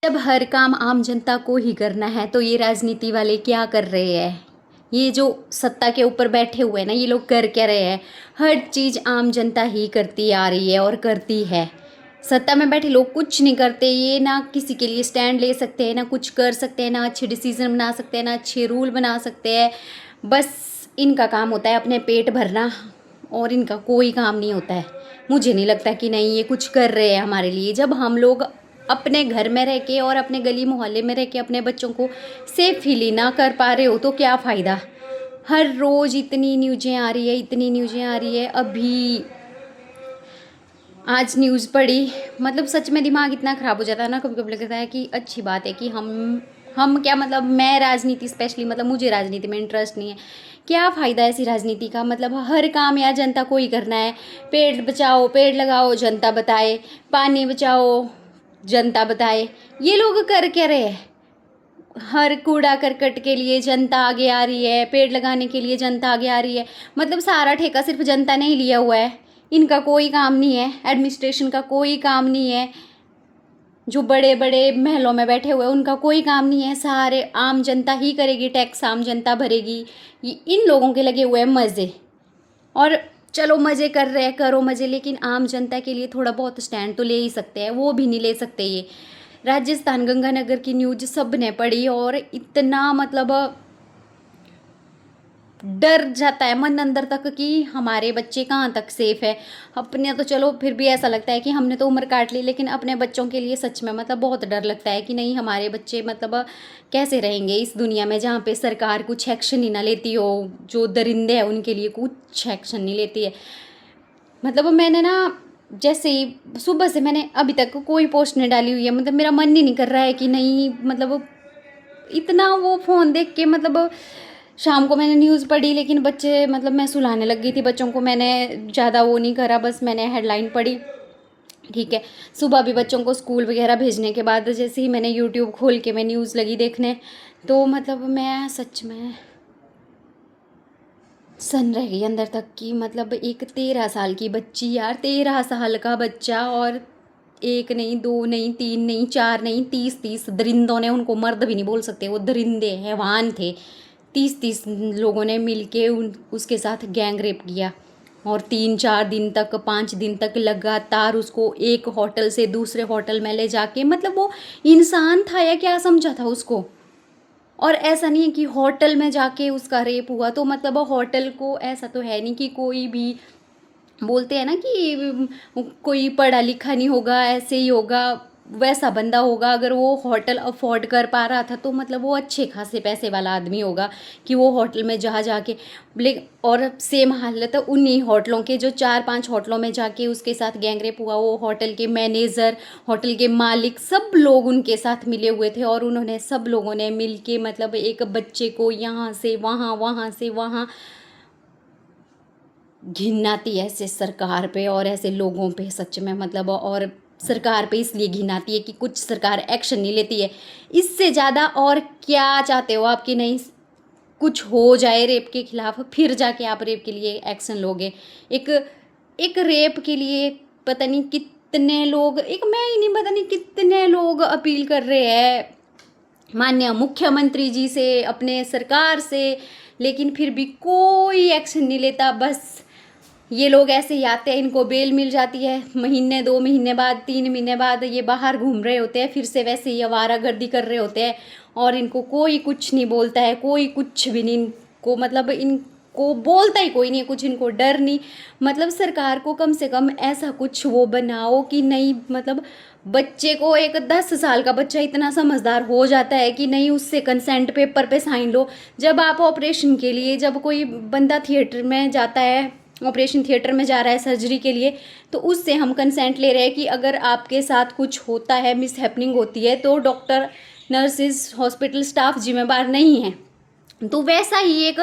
जब हर काम आम जनता को ही करना है तो ये राजनीति वाले क्या कर रहे हैं? ये जो सत्ता के ऊपर बैठे हुए हैं ना, ये लोग कर क्या रहे हैं? हर चीज़ आम जनता ही करती आ रही है और करती है। सत्ता में बैठे लोग कुछ नहीं करते, ये ना किसी के लिए स्टैंड ले सकते हैं, ना कुछ कर सकते हैं, ना अच्छे डिसीजन बना सकते हैं, ना अच्छे रूल बना सकते हैं। बस इनका काम होता है अपने पेट भरना, और इनका कोई काम नहीं होता है। मुझे नहीं लगता कि नहीं ये कुछ कर रहे हैं हमारे लिए। जब हम लोग अपने घर में रह के और अपने गली मोहल्ले में रह के अपने बच्चों को सेफ फील ना कर पा रहे हो तो क्या फ़ायदा। हर रोज़ इतनी न्यूज़ें आ रही है, इतनी न्यूज़ें आ रही है। अभी आज न्यूज़ पढ़ी, मतलब सच में दिमाग इतना ख़राब हो जाता है ना, कभी कभी लगता है कि अच्छी बात है कि हम क्या, मतलब मैं राजनीति स्पेशली, मतलब मुझे राजनीति में इंटरेस्ट नहीं है। क्या फ़ायदा है ऐसी राजनीति का? मतलब हर काम यार जनता को ही करना है। पेड़ बचाओ, पेड़ लगाओ, जनता बताए। पानी बचाओ, जनता बताए। ये लोग कर क्या रहे हैं? हर कूड़ा करकट के लिए जनता आगे आ रही है, पेड़ लगाने के लिए जनता आगे आ रही है। मतलब सारा ठेका सिर्फ जनता ने ही लिया हुआ है। इनका कोई काम नहीं है, एडमिनिस्ट्रेशन का कोई काम नहीं है। जो बड़े बड़े महलों में बैठे हुए हैं उनका कोई काम नहीं है। सारे आम जनता ही करेगी, टैक्स आम जनता भरेगी। इन लोगों के लगे हुए हैं मज़े। और चलो मज़े कर रहे हैं, करो मज़े, लेकिन आम जनता के लिए थोड़ा बहुत स्टैंड तो ले ही सकते हैं। वो भी नहीं ले सकते। ये राजस्थान गंगानगर की न्यूज सब ने पढ़ी और इतना मतलब डर जाता है मन अंदर तक कि हमारे बच्चे कहाँ तक सेफ है। अपने तो चलो फिर भी ऐसा लगता है कि हमने तो उम्र काट ली, लेकिन अपने बच्चों के लिए सच में मतलब बहुत डर लगता है कि नहीं हमारे बच्चे मतलब कैसे रहेंगे इस दुनिया में जहाँ पे सरकार कुछ एक्शन ही ना लेती हो। जो दरिंदे हैं उनके लिए कुछ एक्शन नहीं लेती है। मतलब मैंने ना, जैसे ही सुबह से मैंने अभी तक कोई पोस्ट नहीं डाली हुई है। मतलब मेरा मन ही नहीं कर रहा है कि नहीं, मतलब इतना वो फ़ोन देख के, मतलब शाम को मैंने न्यूज़ पढ़ी लेकिन बच्चे, मतलब मैं सुलाने लग गई थी बच्चों को। मैंने ज़्यादा वो नहीं करा, बस मैंने हेडलाइन पढ़ी, ठीक है। सुबह भी बच्चों को स्कूल वगैरह भेजने के बाद जैसे ही मैंने यूट्यूब खोल के मैं न्यूज़ लगी देखने, तो मतलब मैं सच में सन रह गई अंदर तक की। मतलब एक 13 साल की बच्ची यार, 13 साल का बच्चा, और एक नहीं, दो नहीं, तीन नहीं, चार नहीं, 30-30 दरिंदों ने, उनको मर्द भी नहीं बोल सकते, वो दरिंदे हैवान थे। 30-30 लोगों ने मिलके उसके साथ गैंग रेप किया, और 3-4 दिन तक, 5 दिन तक लगातार उसको एक होटल से दूसरे होटल में ले जाके, मतलब वो इंसान था या क्या समझा था उसको। और ऐसा नहीं है कि होटल में जाके उसका रेप हुआ, तो मतलब होटल को ऐसा तो है नहीं कि कोई भी, बोलते हैं ना कि कोई पढ़ा लिखा नहीं होगा, ऐसे ही होगा, वैसा बंदा होगा। अगर वो होटल अफोर्ड कर पा रहा था तो मतलब वो अच्छे खासे पैसे वाला आदमी होगा कि वो होटल में जा जाके। और सेम हालत है उन्हीं होटलों के, जो 4-5 होटलों में जाके उसके साथ गैंगरेप हुआ, वो होटल के मैनेजर, होटल के मालिक, सब लोग उनके साथ मिले हुए थे। और उन्होंने सब लोगों ने मिल के मतलब एक बच्चे को यहाँ से वहाँ, वहाँ से वहाँ। घिन आती है ऐसे सरकार पे और ऐसे लोगों पे सच में, मतलब। और सरकार पे इसलिए घिन आती है कि कुछ सरकार एक्शन नहीं लेती है। इससे ज़्यादा और क्या चाहते हो आप कि नहीं कुछ हो जाए रेप के खिलाफ, फिर जाके आप रेप के लिए एक्शन लोगे? एक एक रेप के लिए पता नहीं कितने लोग, एक मैं ही नहीं, पता नहीं कितने लोग अपील कर रहे हैं माननीय मुख्यमंत्री जी से, अपने सरकार से, लेकिन फिर भी कोई एक्शन नहीं लेता। बस ये लोग ऐसे ही आते हैं, इनको बेल मिल जाती है, महीने 2 महीने बाद, 3 महीने बाद ये बाहर घूम रहे होते हैं, फिर से वैसे ही आवारागर्दी कर रहे होते हैं, और इनको कोई कुछ नहीं बोलता है, कोई कुछ भी नहीं इनको, मतलब इनको बोलता ही कोई नहीं है कुछ, इनको डर नहीं। मतलब सरकार को कम से कम ऐसा कुछ वो बनाओ कि नहीं, मतलब बच्चे को, एक 10 साल का बच्चा इतना समझदार हो जाता है कि नहीं उससे कंसेंट पेपर पे साइन लो। जब आप ऑपरेशन के लिए, जब कोई बंदा थिएटर में जाता है, ऑपरेशन थिएटर में जा रहा है सर्जरी के लिए, तो उससे हम कंसेंट ले रहे हैं कि अगर आपके साथ कुछ होता है, मिस हैपनिंग होती है, तो डॉक्टर, नर्सिस, हॉस्पिटल स्टाफ जिम्मेदार नहीं है। तो वैसा ही एक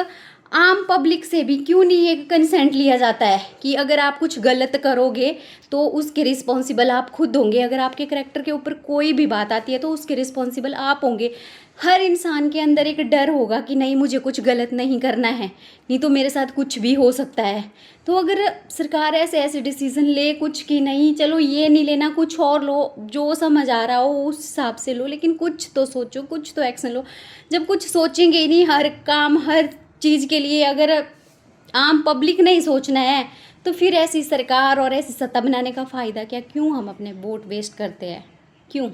आम पब्लिक से भी क्यों नहीं एक कंसेंट लिया जाता है कि अगर आप कुछ गलत करोगे तो उसके रिस्पॉन्सिबल आप खुद होंगे, अगर आपके करैक्टर के ऊपर कोई भी बात आती है तो उसके रिस्पॉन्सिबल आप होंगे। हर इंसान के अंदर एक डर होगा कि नहीं मुझे कुछ गलत नहीं करना है, नहीं तो मेरे साथ कुछ भी हो सकता है। तो अगर सरकार ऐसे ऐसे डिसीजन ले कुछ कि नहीं चलो ये नहीं लेना, कुछ और लो, जो समझ आ रहा हो उस हिसाब से लो, लेकिन कुछ तो सोचो, कुछ तो एक्शन लो। जब कुछ सोचेंगे ही नहीं हर काम हर चीज़ के लिए, अगर आम पब्लिक नहीं सोचना है तो फिर ऐसी सरकार और ऐसी सत्ता बनाने का फ़ायदा क्या? क्यों हम अपने वोट वेस्ट करते हैं? क्यों?